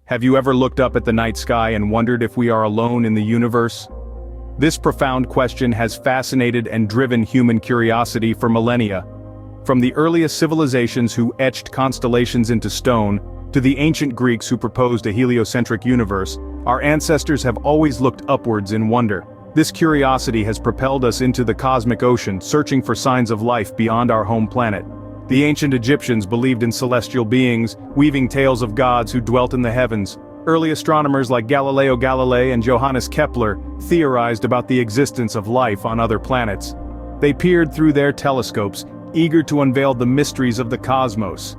Have you ever looked up at the night sky and wondered if we are alone in the universe? This profound question has fascinated and driven human curiosity for millennia. From the earliest civilizations who etched constellations into stone, to the ancient Greeks who proposed a heliocentric universe, our ancestors have always looked upwards in wonder. This curiosity has propelled us into the cosmic ocean, searching for signs of life beyond our home planet. The ancient Egyptians believed in celestial beings, weaving tales of gods who dwelt in the heavens. Early astronomers like Galileo Galilei and Johannes Kepler theorized about the existence of life on other planets. They peered through their telescopes, eager to unveil the mysteries of the cosmos.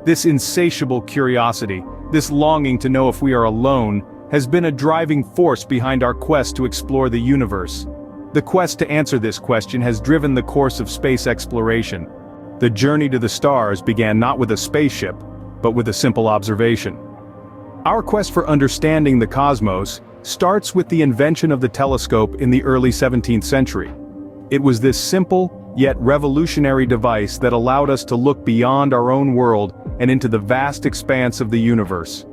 This insatiable curiosity, this longing to know if we are alone, has been a driving force behind our quest to explore the universe. The quest to answer this question has driven the course of space exploration. The journey to the stars began not with a spaceship, but with a simple observation. Our quest for understanding the cosmos starts with the invention of the telescope in the early 17th century. It was this simple, yet revolutionary device that allowed us to look beyond our own world and into the vast expanse of the universe.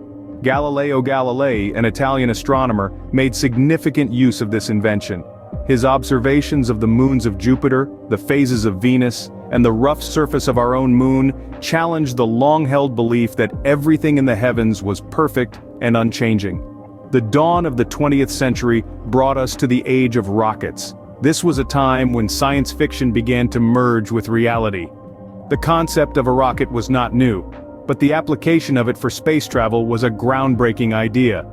Galileo Galilei, an Italian astronomer, made significant use of this invention. His observations of the moons of Jupiter, the phases of Venus, and the rough surface of our own moon challenged the long-held belief that everything in the heavens was perfect and unchanging. The dawn of the 20th century brought us to the age of rockets. This was a time when science fiction began to merge with reality. The concept of a rocket was not new, but the application of it for space travel was a groundbreaking idea.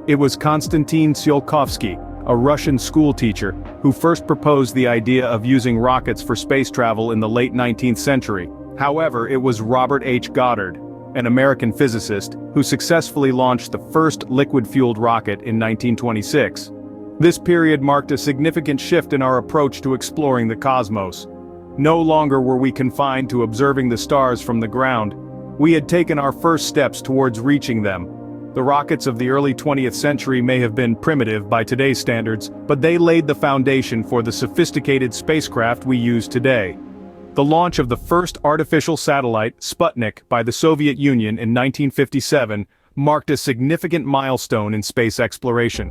It was Konstantin Tsiolkovsky, a Russian schoolteacher, who first proposed the idea of using rockets for space travel in the late 19th century. However, it was Robert H. Goddard, an American physicist, who successfully launched the first liquid-fueled rocket in 1926. This period marked a significant shift in our approach to exploring the cosmos. No longer were we confined to observing the stars from the ground. We had taken our first steps towards reaching them. The rockets of the early 20th century may have been primitive by today's standards, but they laid the foundation for the sophisticated spacecraft we use today. The launch of the first artificial satellite, Sputnik, by the Soviet Union in 1957 marked a significant milestone in space exploration.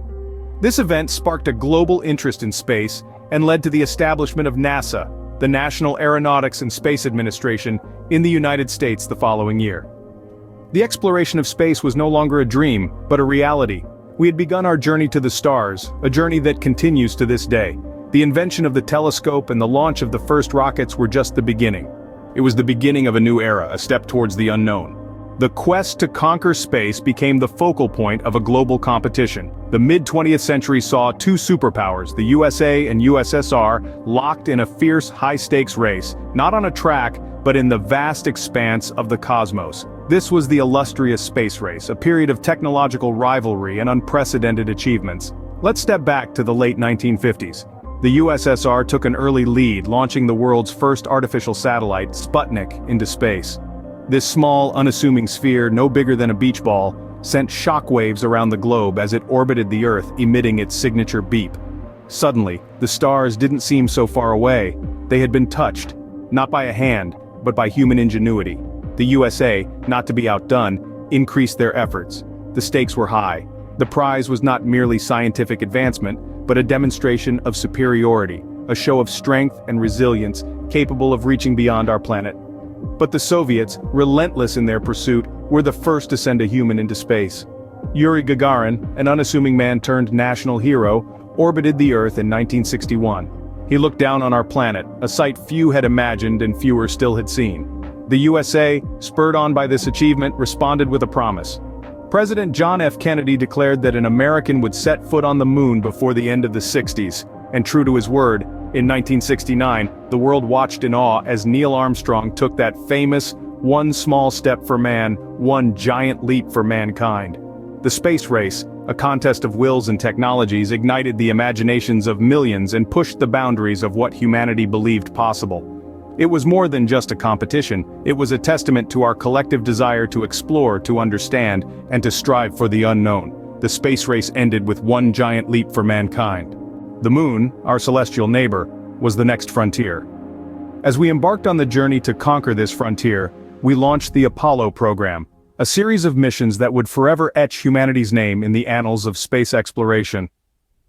This event sparked a global interest in space and led to the establishment of NASA, the National Aeronautics and Space Administration, in the United States the following year. The exploration of space was no longer a dream, but a reality. We had begun our journey to the stars, a journey that continues to this day. The invention of the telescope and the launch of the first rockets were just the beginning. It was the beginning of a new era, a step towards the unknown. The quest to conquer space became the focal point of a global competition. The mid-20th century saw two superpowers, the USA and USSR, locked in a fierce high-stakes race, not on a track, but in the vast expanse of the cosmos. This was the illustrious space race, a period of technological rivalry and unprecedented achievements. Let's step back to the late 1950s. The USSR took an early lead, launching the world's first artificial satellite, Sputnik, into space. This small, unassuming sphere, no bigger than a beach ball, sent shockwaves around the globe as it orbited the Earth, emitting its signature beep. Suddenly, the stars didn't seem so far away. They had been touched, not by a hand, but by human ingenuity. The USA, not to be outdone, increased their efforts. The stakes were high. The prize was not merely scientific advancement, but a demonstration of superiority, a show of strength and resilience capable of reaching beyond our planet. But the Soviets, relentless in their pursuit, were the first to send a human into space. Yuri Gagarin, an unassuming man turned national hero, orbited the Earth in 1961. He looked down on our planet, a sight few had imagined and fewer still had seen. The USA, spurred on by this achievement, responded with a promise. President John F. Kennedy declared that an American would set foot on the moon before the end of the 60s, and true to his word, in 1969, the world watched in awe as Neil Armstrong took that famous, one small step for man, one giant leap for mankind. The space race, a contest of wills and technologies, ignited the imaginations of millions and pushed the boundaries of what humanity believed possible. It was more than just a competition, it was a testament to our collective desire to explore, to understand, and to strive for the unknown. The space race ended with one giant leap for mankind. The moon, our celestial neighbor, was the next frontier. As we embarked on the journey to conquer this frontier, we launched the Apollo program, A series of missions that would forever etch humanity's name in the annals of space exploration.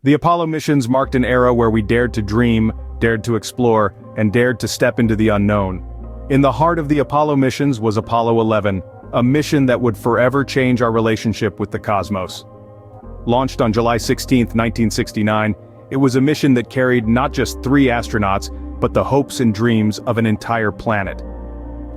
The Apollo missions marked an era where we dared to dream, dared to explore, and dared to step into the unknown. In the heart of the Apollo missions was Apollo 11, a mission that would forever change our relationship with the cosmos. Launched on July 16, 1969, it was a mission that carried not just 3 astronauts, but the hopes and dreams of an entire planet.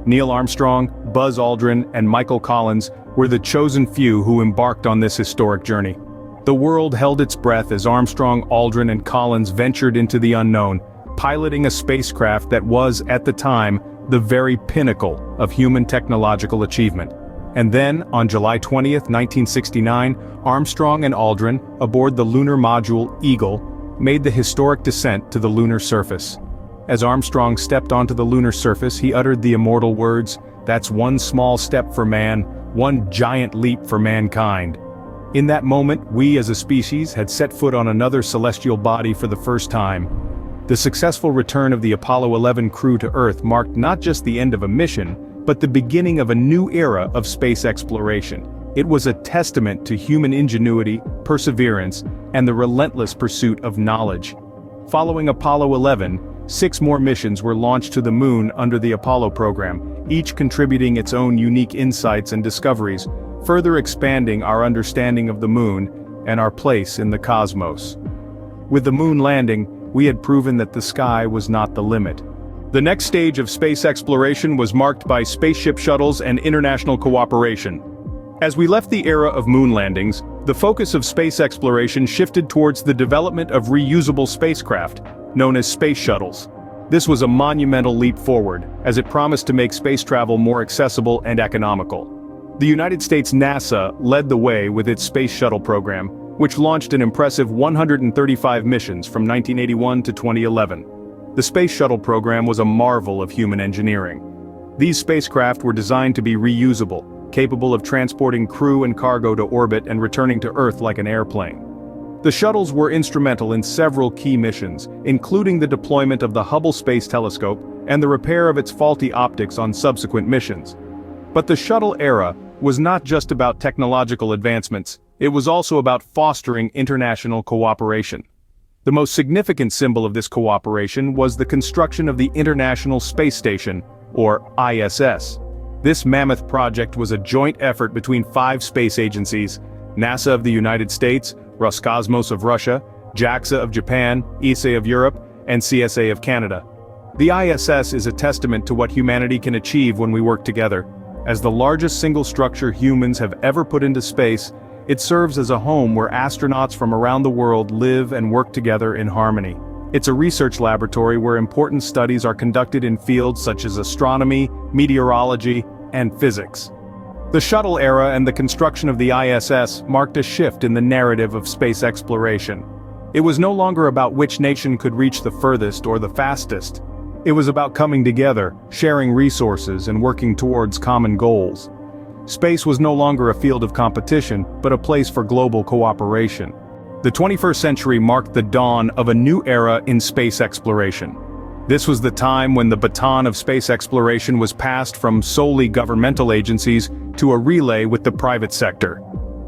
Neil Armstrong, Buzz Aldrin, and Michael Collins were the chosen few who embarked on this historic journey. The world held its breath as Armstrong, Aldrin, and Collins ventured into the unknown, piloting a spacecraft that was, at the time, the very pinnacle of human technological achievement. And then, on July 20, 1969, Armstrong and Aldrin, aboard the lunar module Eagle, made the historic descent to the lunar surface. As Armstrong stepped onto the lunar surface, he uttered the immortal words, "That's one small step for man, one giant leap for mankind." In that moment, we as a species had set foot on another celestial body for the first time. The successful return of the Apollo 11 crew to Earth marked not just the end of a mission, but the beginning of a new era of space exploration. It was a testament to human ingenuity, perseverance, and the relentless pursuit of knowledge. Following Apollo 11, 6 more missions were launched to the moon under the Apollo program, each contributing its own unique insights and discoveries, further expanding our understanding of the moon and our place in the cosmos. With the moon landing, we had proven that the sky was not the limit. The next stage of space exploration was marked by spaceship shuttles and international cooperation. As we left the era of moon landings, the focus of space exploration shifted towards the development of reusable spacecraft, known as space shuttles. This was a monumental leap forward, as it promised to make space travel more accessible and economical. The United States NASA led the way with its Space Shuttle program, which launched an impressive 135 missions from 1981 to 2011. The Space Shuttle program was a marvel of human engineering. These spacecraft were designed to be reusable, capable of transporting crew and cargo to orbit and returning to Earth like an airplane. The shuttles were instrumental in several key missions, including the deployment of the Hubble Space Telescope and the repair of its faulty optics on subsequent missions. But the shuttle era was not just about technological advancements, it was also about fostering international cooperation. The most significant symbol of this cooperation was the construction of the International Space Station, or ISS. This mammoth project was a joint effort between 5 space agencies: NASA of the United States, Roscosmos of Russia, JAXA of Japan, ESA of Europe, and CSA of Canada. The ISS is a testament to what humanity can achieve when we work together. As the largest single structure humans have ever put into space, it serves as a home where astronauts from around the world live and work together in harmony. It's a research laboratory where important studies are conducted in fields such as astronomy, meteorology, and physics. The shuttle era and the construction of the ISS marked a shift in the narrative of space exploration. It was no longer about which nation could reach the furthest or the fastest. It was about coming together, sharing resources, and working towards common goals. Space was no longer a field of competition, but a place for global cooperation. The 21st century marked the dawn of a new era in space exploration. This was the time when the baton of space exploration was passed from solely governmental agencies to a relay with the private sector.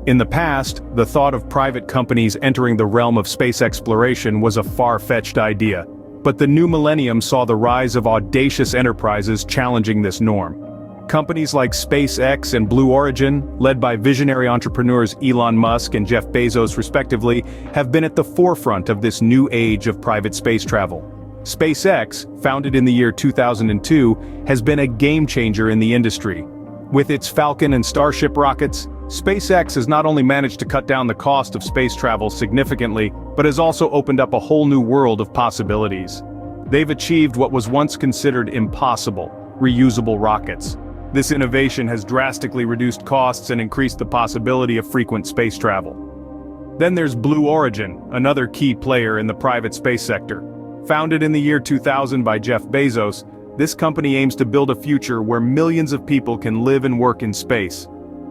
In the past, the thought of private companies entering the realm of space exploration was a far-fetched idea. But the new millennium saw the rise of audacious enterprises challenging this norm. Companies like SpaceX and Blue Origin, led by visionary entrepreneurs Elon Musk and Jeff Bezos respectively, have been at the forefront of this new age of private space travel. SpaceX, founded in the year 2002, has been a game-changer in the industry. With its Falcon and Starship rockets, SpaceX has not only managed to cut down the cost of space travel significantly, but has also opened up a whole new world of possibilities. They've achieved what was once considered impossible: reusable rockets. This innovation has drastically reduced costs and increased the possibility of frequent space travel. Then there's Blue Origin, another key player in the private space sector. Founded in the year 2000 by Jeff Bezos, this company aims to build a future where millions of people can live and work in space.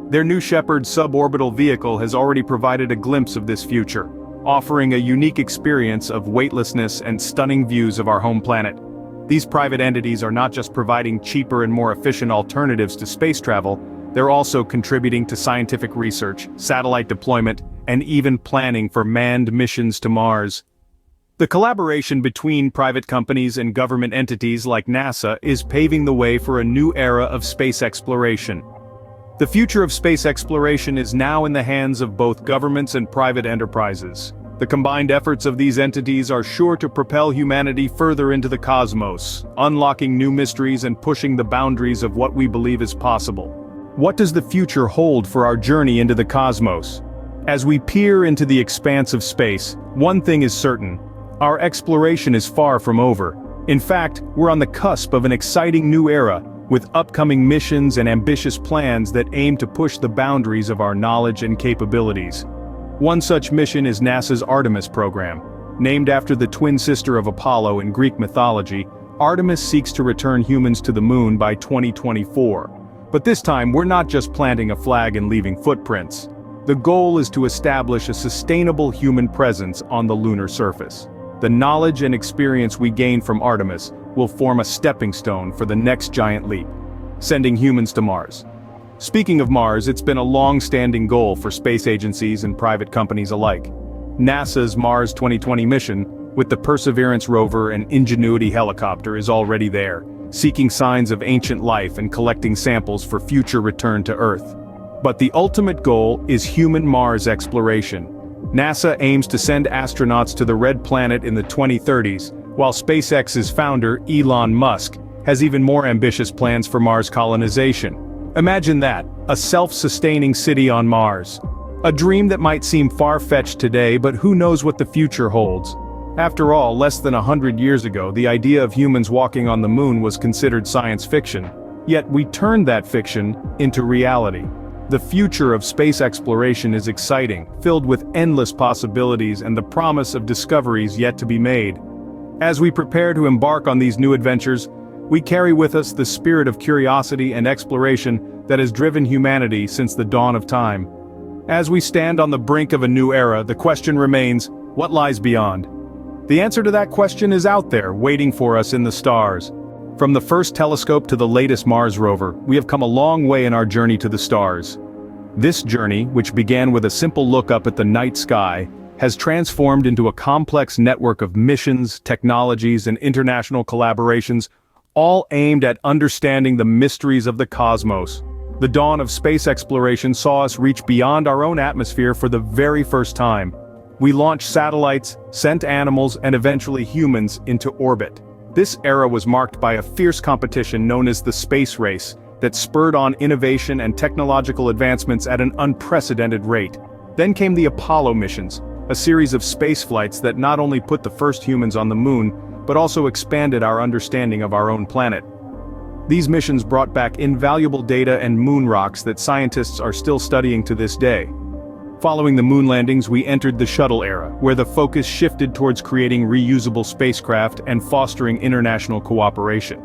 Their New Shepard suborbital vehicle has already provided a glimpse of this future, offering a unique experience of weightlessness and stunning views of our home planet. These private entities are not just providing cheaper and more efficient alternatives to space travel, they're also contributing to scientific research, satellite deployment, and even planning for manned missions to Mars. The collaboration between private companies and government entities like NASA is paving the way for a new era of space exploration. The future of space exploration is now in the hands of both governments and private enterprises. The combined efforts of these entities are sure to propel humanity further into the cosmos, unlocking new mysteries and pushing the boundaries of what we believe is possible. What does the future hold for our journey into the cosmos? As we peer into the expanse of space, one thing is certain: our exploration is far from over. In fact, we're on the cusp of an exciting new era, with upcoming missions and ambitious plans that aim to push the boundaries of our knowledge and capabilities. One such mission is NASA's Artemis program. Named after the twin sister of Apollo in Greek mythology, Artemis seeks to return humans to the moon by 2024. But this time, we're not just planting a flag and leaving footprints. The goal is to establish a sustainable human presence on the lunar surface. The knowledge and experience we gain from Artemis will form a stepping stone for the next giant leap, sending humans to Mars. Speaking of Mars, it's been a long-standing goal for space agencies and private companies alike. NASA's Mars 2020 mission, with the Perseverance rover and Ingenuity helicopter, is already there, seeking signs of ancient life and collecting samples for future return to Earth. But the ultimate goal is human Mars exploration. NASA aims to send astronauts to the Red Planet in the 2030s, while SpaceX's founder, Elon Musk, has even more ambitious plans for Mars colonization. Imagine that, a self-sustaining city on Mars. A dream that might seem far-fetched today, but who knows what the future holds. After all, less than 100 years ago, the idea of humans walking on the moon was considered science fiction. Yet we turned that fiction into reality. The future of space exploration is exciting, filled with endless possibilities and the promise of discoveries yet to be made. As we prepare to embark on these new adventures, we carry with us the spirit of curiosity and exploration that has driven humanity since the dawn of time. As we stand on the brink of a new era, the question remains, what lies beyond? The answer to that question is out there, waiting for us in the stars. From the first telescope to the latest Mars rover, we have come a long way in our journey to the stars. This journey, which began with a simple look up at the night sky, has transformed into a complex network of missions, technologies, and international collaborations, all aimed at understanding the mysteries of the cosmos. The dawn of space exploration saw us reach beyond our own atmosphere for the very first time. We launched satellites, sent animals, and eventually humans into orbit. This era was marked by a fierce competition known as the space race, that spurred on innovation and technological advancements at an unprecedented rate. Then came the Apollo missions, a series of space flights that not only put the first humans on the moon, but also expanded our understanding of our own planet. These missions brought back invaluable data and moon rocks that scientists are still studying to this day. Following the moon landings, we entered the Shuttle era, where the focus shifted towards creating reusable spacecraft and fostering international cooperation.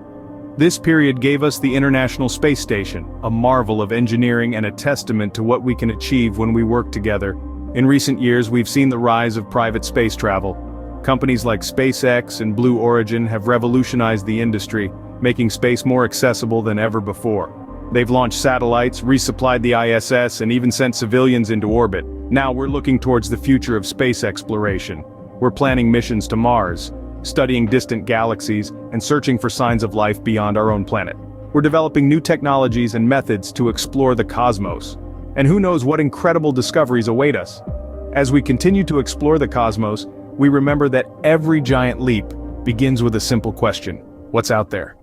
This period gave us the International Space Station, a marvel of engineering and a testament to what we can achieve when we work together. In recent years, we've seen the rise of private space travel. Companies like SpaceX and Blue Origin have revolutionized the industry, making space more accessible than ever before. They've launched satellites, resupplied the ISS, and even sent civilians into orbit. Now we're looking towards the future of space exploration. We're planning missions to Mars, studying distant galaxies, and searching for signs of life beyond our own planet. We're developing new technologies and methods to explore the cosmos. And who knows what incredible discoveries await us. As we continue to explore the cosmos, we remember that every giant leap begins with a simple question: what's out there?